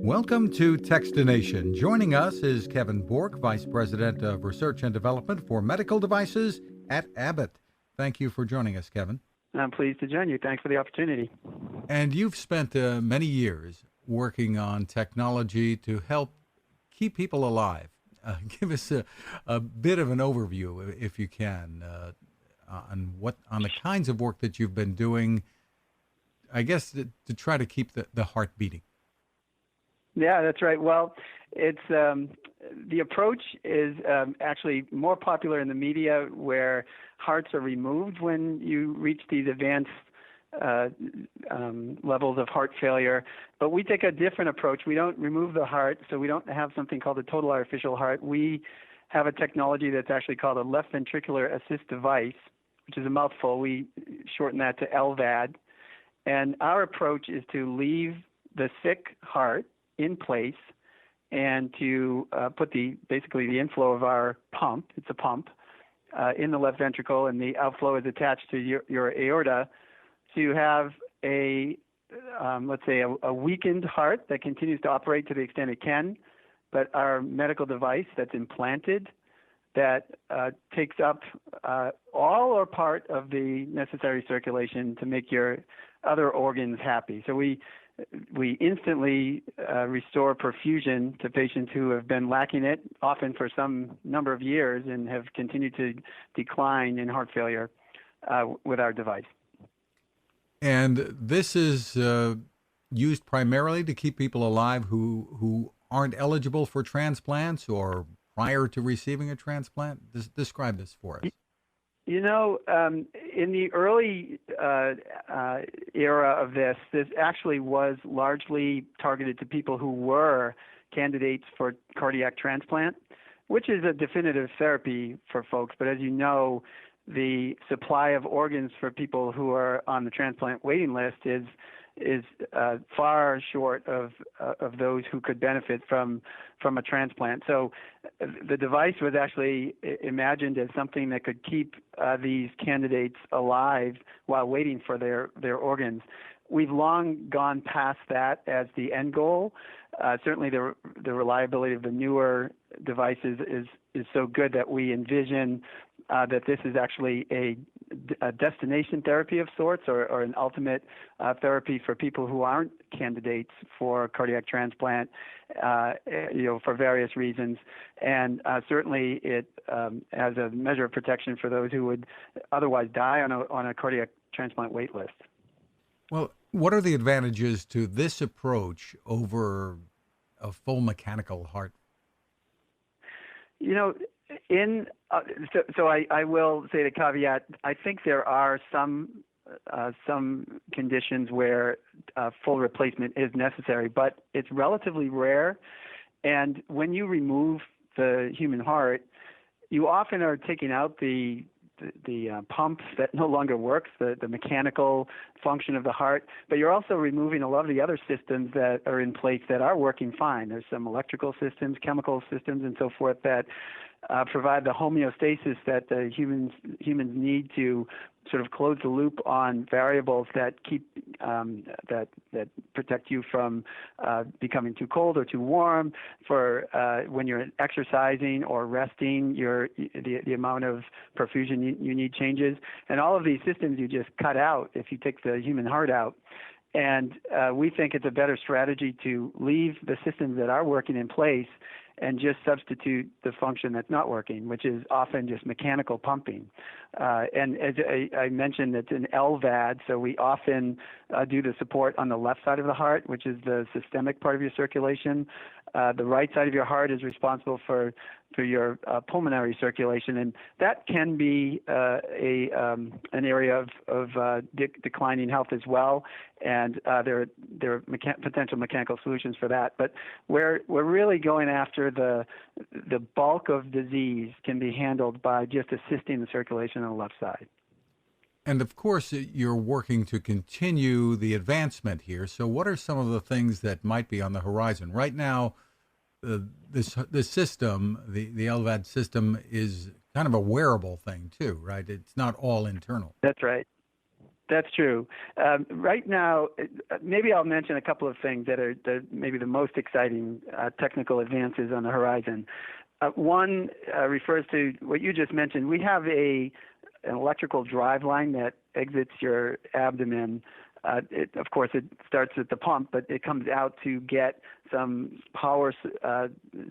Welcome to Techstination. Joining us is Kevin Bourque, Vice President of Research and Development for Medical Devices at Abbott. Thank you for joining us, Kevin. I'm pleased to join you. Thanks for the opportunity. And you've spent many years working on technology to help keep people alive. Give us a bit of an overview, if you can, on the kinds of work that you've been doing, I guess, to try to keep the heart beating. Yeah, that's right. Well, it's the approach is actually more popular in the media, where hearts are removed when you reach these advanced levels of heart failure. But we take a different approach. We don't remove the heart, so we don't have something called a total artificial heart. We have a technology that's actually called a left ventricular assist device, which is a mouthful. We shorten that to LVAD. And our approach is to leave the sick heart in place and to put basically the inflow of our pump, it's a pump, in the left ventricle, and the outflow is attached to your aorta, to have let's say a weakened heart that continues to operate to the extent it can, but our medical device that's implanted that takes up all or part of the necessary circulation to make your other organs happy. So we instantly restore perfusion to patients who have been lacking it, often for some number of years, and have continued to decline in heart failure with our device. And this is used primarily to keep people alive who aren't eligible for transplants or prior to receiving a transplant. Describe this for us. You know, in the early era of this actually was largely targeted to people who were candidates for cardiac transplant, which is a definitive therapy for folks. But as you know, the supply of organs for people who are on the transplant waiting list is far short of those who could benefit from a transplant. So the device was actually imagined as something that could keep these candidates alive while waiting for their organs. We've long gone past that as the end goal. Certainly the reliability of the newer devices is so good that we envision that this is actually a destination therapy of sorts, or an ultimate therapy for people who aren't candidates for cardiac transplant, for various reasons. And certainly it has a measure of protection for those who would otherwise die on a cardiac transplant wait list. Well, what are the advantages to this approach over a full mechanical heart? You know, I will say the caveat. I think there are some conditions where full replacement is necessary, but it's relatively rare. And when you remove the human heart, you often are taking out the pump that no longer works, the mechanical function of the heart, but you're also removing a lot of the other systems that are in place that are working fine. There's some electrical systems, chemical systems, and so forth that provide the homeostasis that the humans need to sort of close the loop on variables that keep that protect you from becoming too cold or too warm. For when you're exercising or resting, the amount of perfusion you need changes, and all of these systems you just cut out if you take the human heart out. And we think it's a better strategy to leave the systems that are working in place and just substitute the function that's not working, which is often just mechanical pumping. And as I mentioned, it's an LVAD, so we often do the support on the left side of the heart, which is the systemic part of your circulation. The right side of your heart is responsible for your pulmonary circulation, and that can be an area of declining health as well. And there are potential mechanical solutions for that. But we're really going after the bulk of disease can be handled by just assisting the circulation on the left side. And of course, you're working to continue the advancement here. So what are some of the things that might be on the horizon? Right now, this system, the LVAD system, is kind of a wearable thing too, right? It's not all internal. That's right. That's true. Right now, maybe I'll mention a couple of things that are maybe the most exciting technical advances on the horizon. One refers to what you just mentioned. We have an electrical drive line that exits your abdomen. Of course, it starts at the pump, but it comes out to get some power,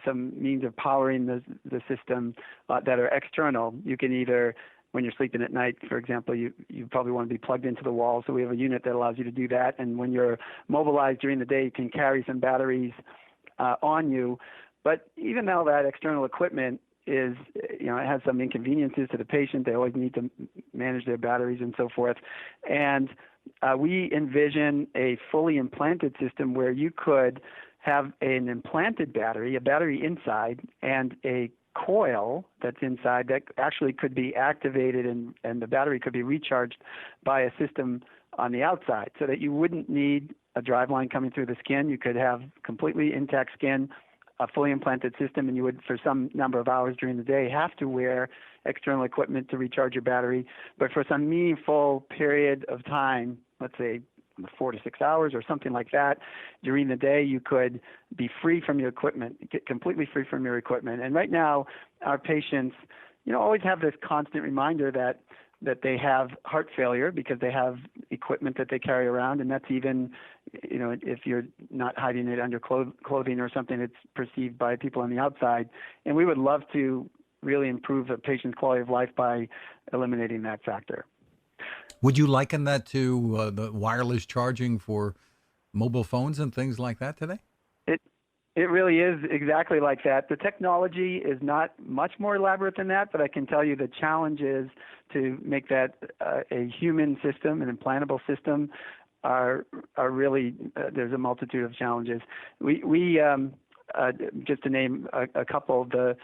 some means of powering the system that are external. You can either, when you're sleeping at night, for example, you probably want to be plugged into the wall, so we have a unit that allows you to do that. And when you're mobilized during the day, you can carry some batteries on you. But even though that external equipment is, it has some inconveniences to the patient, they always need to manage their batteries and so forth. And we envision a fully implanted system where you could have an implanted battery, a battery inside, and a coil that's inside that actually could be activated and the battery could be recharged by a system on the outside, so that you wouldn't need a drive line coming through the skin. You could have completely intact skin, a fully implanted system, and you would, for some number of hours during the day, have to wear external equipment to recharge your battery. But for some meaningful period of time, let's say 4 to 6 hours or something like that, during the day, you could be free from your equipment, get completely free from your equipment. And right now, our patients, always have this constant reminder that they have heart failure because they have equipment that they carry around, and that's even, if you're not hiding it under clothing or something, it's perceived by people on the outside. And we would love to really improve a patient's quality of life by eliminating that factor. Would you liken that to the wireless charging for mobile phones and things like that today? It really is exactly like that. The technology is not much more elaborate than that, but I can tell you the challenge is to make that a human system, an implantable system, are really there's a multitude of challenges. We just to name a couple, the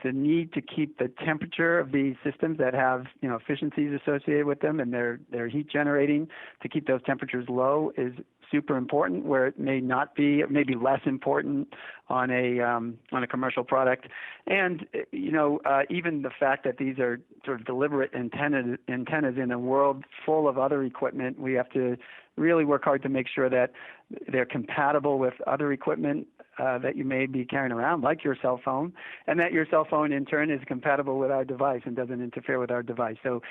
need to keep the temperature of these systems that have efficiencies associated with them, and they're heat generating, to keep those temperatures low is super important, where it may not be, it may be less important on a commercial product. And even the fact that these are sort of deliberate antennas in a world full of other equipment, we have to really work hard to make sure that they're compatible with other equipment that you may be carrying around, like your cell phone, and that your cell phone in turn is compatible with our device and doesn't interfere with our device. So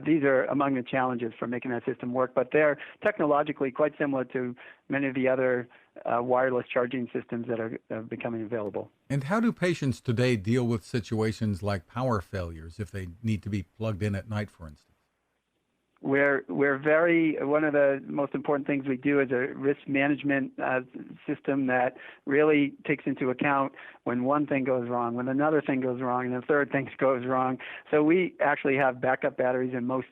these are among the challenges for making that system work, but they're technologically quite similar to many of the other wireless charging systems that are becoming available. And how do patients today deal with situations like power failures if they need to be plugged in at night, for instance? We're very, one of the most important things we do is a risk management system that really takes into account when one thing goes wrong, when another thing goes wrong, and the third thing goes wrong. So we actually have backup batteries in most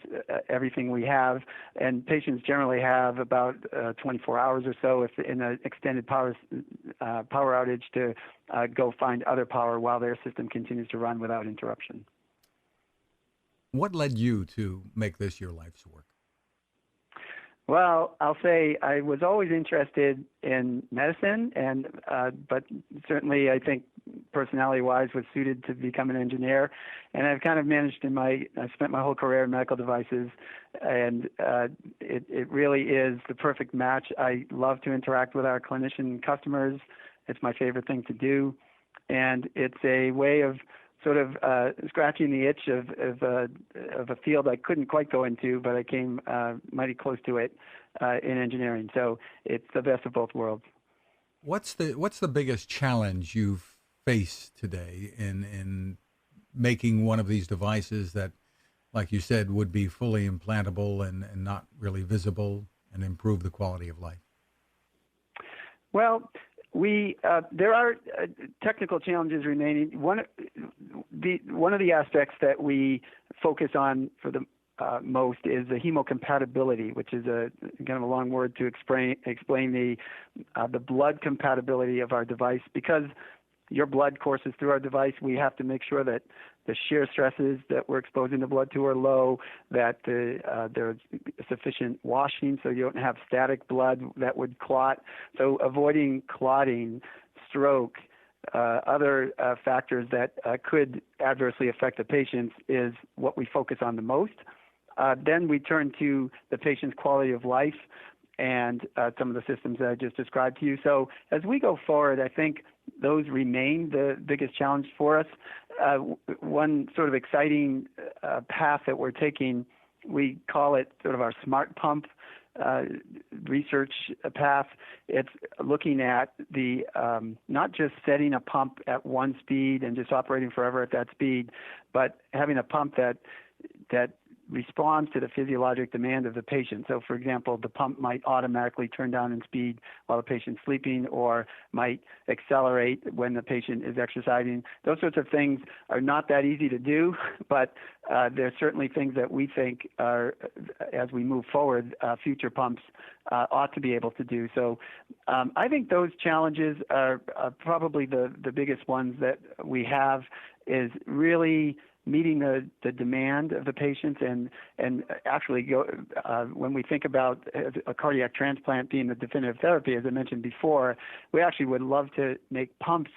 everything we have, and patients generally have about 24 hours or so if in an extended power outage to go find other power while their system continues to run without interruption. What led you to make this your life's work? Well, I'll say I was always interested in medicine, and but certainly I think personality-wise was suited to become an engineer. And I've kind of managed I spent my whole career in medical devices, and it really is the perfect match. I love to interact with our clinician customers. It's my favorite thing to do, and it's a way of sort of scratching the itch of a field I couldn't quite go into, but I came mighty close to it in engineering. So it's the best of both worlds. What's the biggest challenge you've faced today in making one of these devices that, like you said, would be fully implantable and not really visible and improve the quality of life? Well, there are technical challenges remaining. One of the aspects that we focus on for the most is the hemocompatibility, which is kind of a long word to explain the blood compatibility of our device. Because your blood courses through our device, we have to make sure that the shear stresses that we're exposing the blood to are low, that there's sufficient washing so you don't have static blood that would clot. So avoiding clotting, stroke, other factors that could adversely affect the patients is what we focus on the most. Then we turn to the patient's quality of life and some of the systems that I just described to you. So as we go forward, I think those remain the biggest challenge for us. One sort of exciting path that we're taking, we call it sort of our smart pump research path. It's looking at the not just setting a pump at one speed and just operating forever at that speed, but having a pump that responds to the physiologic demand of the patient. So, for example, the pump might automatically turn down in speed while the patient's sleeping, or might accelerate when the patient is exercising. Those sorts of things are not that easy to do, but they're certainly things that we think are, as we move forward, future pumps ought to be able to do. So I think those challenges are probably the biggest ones that we have, is really meeting the demand of the patients, and actually when we think about a cardiac transplant being the definitive therapy, as I mentioned before, we actually would love to make pumps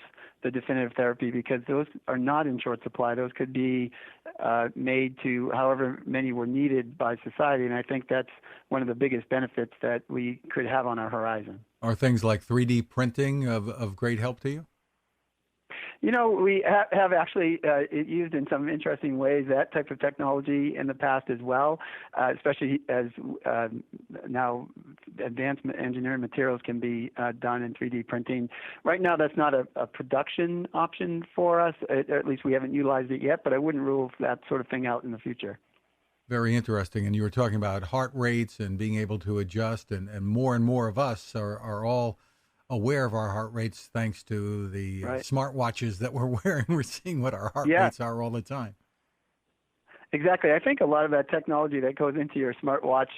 the definitive therapy, because those are not in short supply. Those could be made to however many were needed by society, and I think that's one of the biggest benefits that we could have on our horizon. Are things like 3D printing of great help to you? We have actually used in some interesting ways that type of technology in the past as well, especially as now advanced engineering materials can be done in 3D printing. Right now, that's not a production option for us, or at least we haven't utilized it yet, but I wouldn't rule that sort of thing out in the future. Very interesting. And you were talking about heart rates and being able to adjust, and more of us are all aware of our heart rates thanks to the smartwatches that we're wearing. We're seeing what our heart rates are all the time. Exactly. I think a lot of that technology that goes into your smartwatch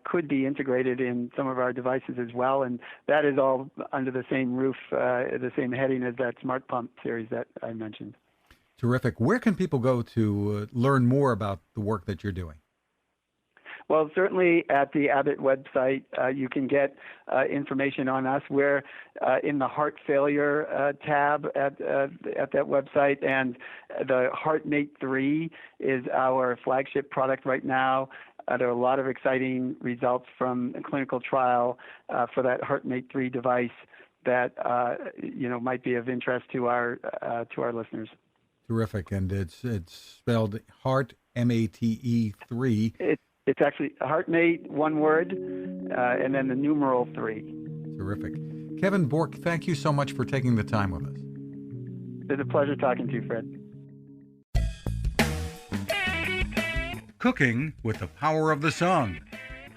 could be integrated in some of our devices as well, and that is all under the same roof, the same heading as that smart pump series that I mentioned. Terrific. Where can people go to learn more about the work that you're doing? Well, certainly at the Abbott website, you can get information on us. We're in the heart failure tab at that website, and the HeartMate 3 is our flagship product right now. There are a lot of exciting results from a clinical trial for that HeartMate 3 device that might be of interest to our listeners. Terrific, and it's spelled Heart MATE 3. It's actually HeartMate, one word, and then the numeral 3. Terrific. Kevin Bourque, thank you so much for taking the time with us. It's a pleasure talking to you, Fred. Cooking with the power of the sun.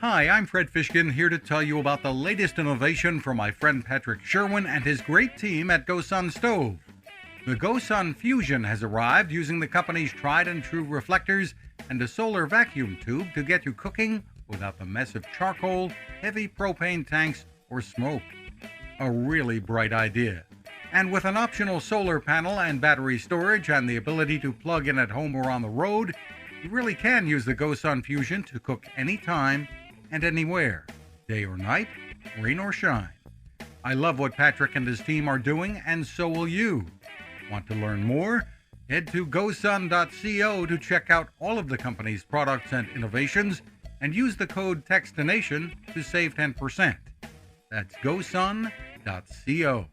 Hi, I'm Fred Fishkin, here to tell you about the latest innovation from my friend Patrick Sherwin and his great team at GoSun Stove. The GoSun Fusion has arrived using the company's tried and true reflectors and a solar vacuum tube to get you cooking without the mess of charcoal, heavy propane tanks, or smoke. A really bright idea. And with an optional solar panel and battery storage and the ability to plug in at home or on the road, you really can use the GoSun Fusion to cook anytime and anywhere, day or night, rain or shine. I love what Patrick and his team are doing, and so will you. Want to learn more? Head to gosun.co to check out all of the company's products and innovations, and use the code Techstination to save 10%. That's gosun.co.